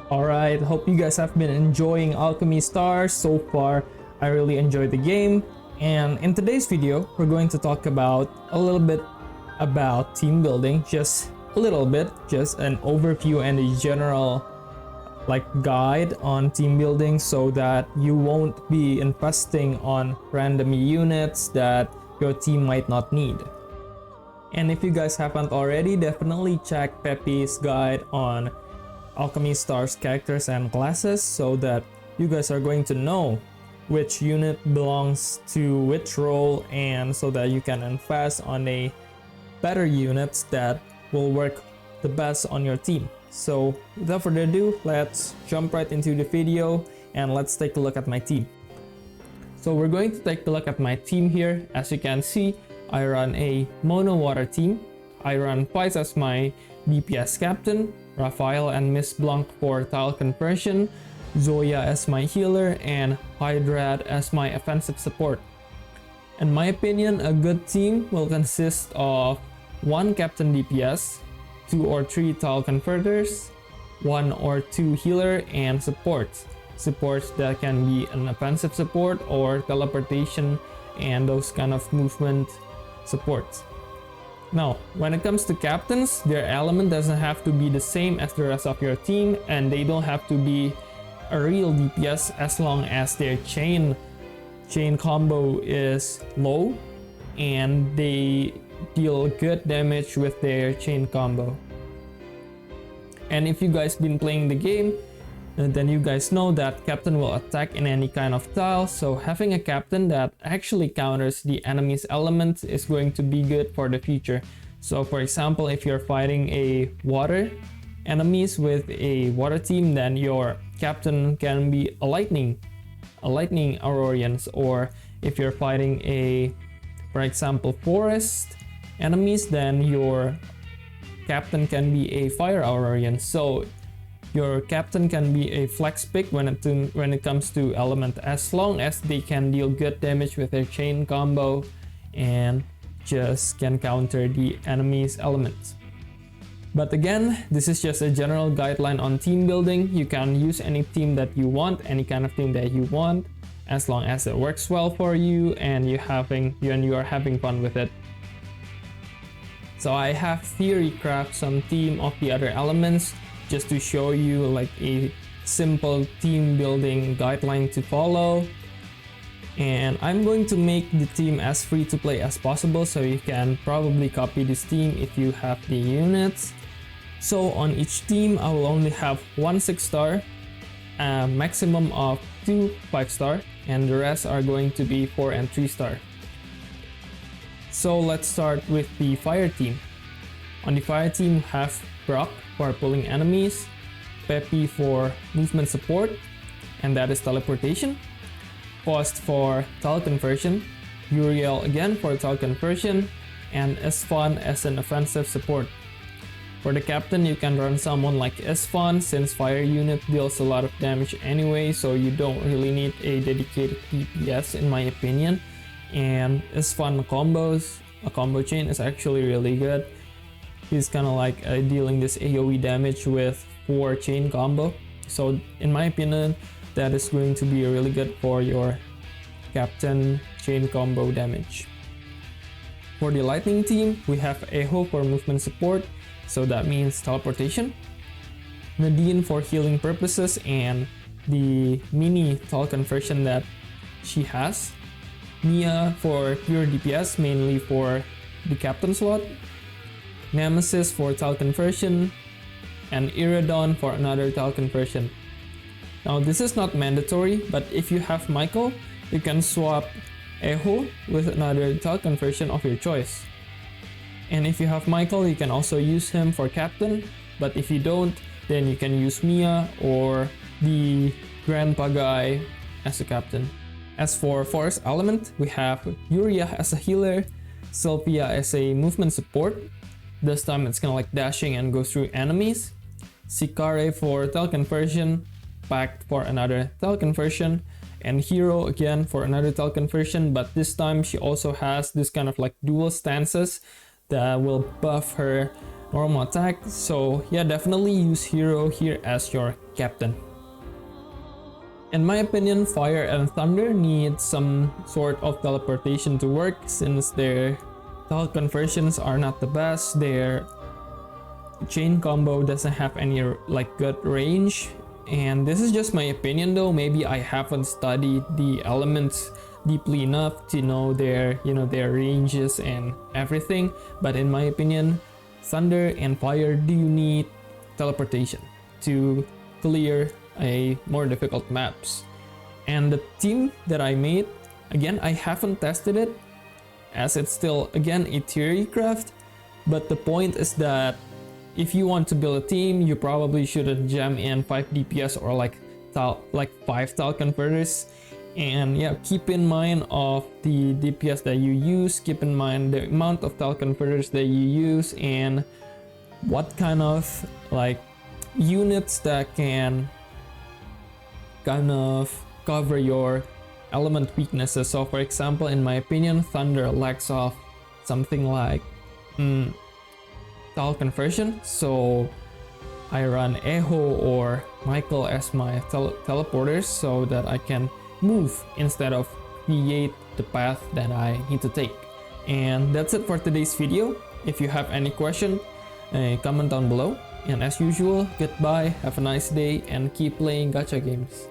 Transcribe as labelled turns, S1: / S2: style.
S1: Alright, hope you guys have been enjoying Alchemy Stars so far. I really enjoyed the game, and in today's video we're going to talk about a little bit about team building, just a little bit, just an overview and a general guide on team building so that you won't be investing on random units that your team might not need. And if you guys haven't already, definitely check Pepi's guide on Alchemy Stars characters and classes so that you guys are going to know which unit belongs to which role, and so that you can invest on a better units that will work the best on your team. So without further ado, let's jump right into the video and let's take a look at my team. So we're going to take a look at my team here. As you can see, I run a mono water team. I run Fights as my DPS captain, Raphael and Miss Blanc for tile conversion, Zoya as my healer, and Hydrad as my offensive support. In my opinion, a good team will consist of one captain DPS, 2 or 3 tile converters, 1 or 2 healer, and supports. Supports that can be an offensive support or teleportation and those kind of movement supports. Now, when it comes to captains, their element doesn't have to be the same as the rest of your team, and they don't have to be a real DPS as long as their chain combo is low and they deal good damage with their chain combo. And if you guys been playing the game, then you guys know that captain will attack in any kind of tile, so having a captain that actually counters the enemy's element is going to be good for the future. So for example, if you're fighting a water enemies with a water team, then your captain can be a lightning Aurorians. Or if you're fighting a, for example, forest enemies, then your captain can be a fire Aurorian. So your captain can be a flex pick when it comes to element, as long as they can deal good damage with their chain combo and just can counter the enemy's elements. But again, this is just a general guideline on team building. You can use any team that you want, any kind of team that you want, as long as it works well for you and you are having fun with it. So I have theory craft some team of the other elements just to show you like a simple team building guideline to follow. And I'm going to make the team as free to play as possible, so you can probably copy this team if you have the units. So on each team, I will only have 1 6-star, a maximum of 2 5-star, and the rest are going to be 4 and 3-star. So let's start with the fire team. On the fire team, we have Brock for pulling enemies, Pepi for movement support, and that is teleportation, Faust for tile conversion, Uriel again for tile conversion, and Esfan as an offensive support. For the captain, you can run someone like Esfan, since fire unit deals a lot of damage anyway, so you don't really need a dedicated DPS in my opinion. And Esfan combos, a combo chain is actually really good. He's kind of like dealing this AoE damage with 4 chain combo. So in my opinion, that is going to be really good for your captain chain combo damage. For the lightning team, we have Eho for movement support, so that means teleportation, Nadine for healing purposes and the mini tile conversion that she has, Mia for pure DPS mainly for the captain slot, Nemesis for tile conversion, and Iridon for another tile conversion. Now this is not mandatory, but if you have Michael, you can swap Eho with another tile conversion of your choice. And if you have Michael, you can also use him for captain, but if you don't, then you can use Mia or the grandpa guy as a captain. As for forest element, we have Yuria as a healer, Sylvia as a movement support. This time it's kind of like dashing and go through enemies. Sikare for tile conversion, Pact for another tile conversion, and Hero again for another tile conversion, but this time she also has this kind of like dual stances that will buff her normal attack. So yeah, definitely use hero here as your captain. In my opinion, fire and thunder need some sort of teleportation to work, since their tele conversions are not the best. Their chain combo doesn't have any like good range, and this is just my opinion though. Maybe I haven't studied the elements deeply enough to know their their ranges and everything, but in my opinion, thunder and fire do need teleportation to clear a more difficult maps. And the team that I made, again, I haven't tested it as it's still again a theory craft, but the point is that if you want to build a team, you probably shouldn't jam in 5 DPS or like 5 tile converters. And yeah, keep in mind of the DPS that you use, keep in mind the amount of tile converters that you use, and what kind of like units that can kind of cover your element weaknesses. So for example, in my opinion, thunder lacks of something like tile conversion, so I run Echo or Michael as my teleporters so that I can move instead of create the path that I need to take. And that's it for today's video. If you have any question, comment down below, and as usual, goodbye, have a nice day, and keep playing gacha games.